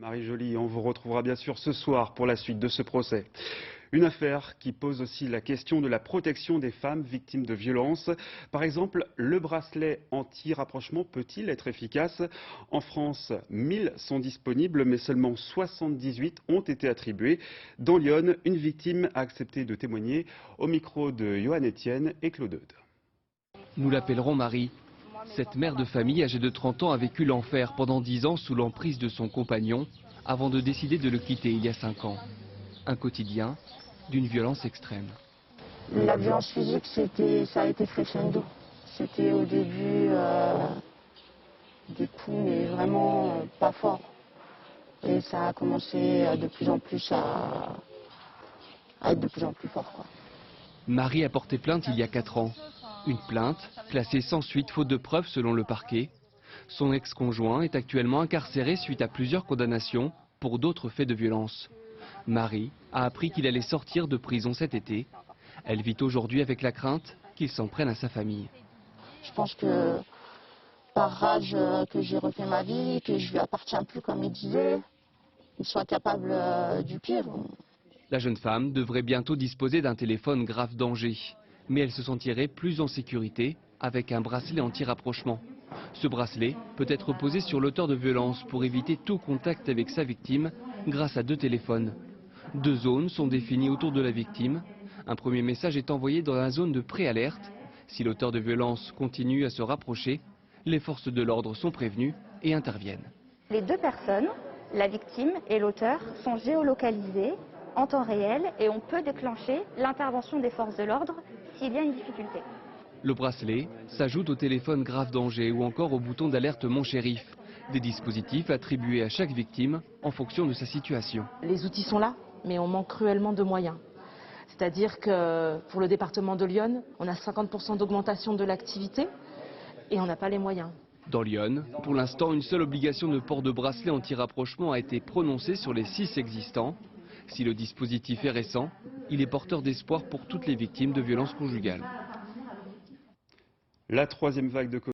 Marie Joly, on vous retrouvera bien sûr ce soir pour la suite de ce procès. Une affaire qui pose aussi la question de la protection des femmes victimes de violences. Par exemple, le bracelet anti-rapprochement peut-il être efficace? En France, 1000 sont disponibles, mais seulement 78 ont été attribués. Dans Lyon, une victime a accepté de témoigner au micro de Johan Etienne et Claude Eudes. Nous l'appellerons Marie. Cette mère de famille âgée de 30 ans a vécu l'enfer pendant 10 ans sous l'emprise de son compagnon avant de décider de le quitter il y a 5 ans. Un quotidien d'une violence extrême. La violence physique, ça a été crescendo. C'était au début des coups, mais vraiment pas fort. Et ça a commencé de plus en plus à être de plus en plus fort, quoi. Marie a porté plainte il y a 4 ans. Une plainte classée sans suite faute de preuves selon le parquet. Son ex-conjoint est actuellement incarcéré suite à plusieurs condamnations pour d'autres faits de violence. Marie a appris qu'il allait sortir de prison cet été. Elle vit aujourd'hui avec la crainte qu'il s'en prenne à sa famille. Je pense que par rage que j'ai refait ma vie, que je lui appartiens plus comme il disait, qu'il soit capable du pire. La jeune femme devrait bientôt disposer d'un téléphone grave danger. Mais elle se sentirait plus en sécurité avec un bracelet anti-rapprochement. Ce bracelet peut être posé sur l'auteur de violence pour éviter tout contact avec sa victime grâce à 2 téléphones. 2 zones sont définies autour de la victime. Un premier message est envoyé dans la zone de préalerte. Si l'auteur de violence continue à se rapprocher, les forces de l'ordre sont prévenues et interviennent. Les 2 personnes, la victime et l'auteur, sont géolocalisées en temps réel et on peut déclencher l'intervention des forces de l'ordre s'il y a une difficulté. Le bracelet s'ajoute au téléphone grave danger ou encore au bouton d'alerte Mon Shérif. Des dispositifs attribués à chaque victime en fonction de sa situation. Les outils sont là, mais on manque cruellement de moyens. C'est-à-dire que pour le département de Lyon, on a 50% d'augmentation de l'activité et on n'a pas les moyens. Dans Lyon, pour l'instant, une seule obligation de port de bracelet anti-rapprochement a été prononcée sur les 6 existants. Si le dispositif est récent, il est porteur d'espoir pour toutes les victimes de violences conjugales. La 3e vague de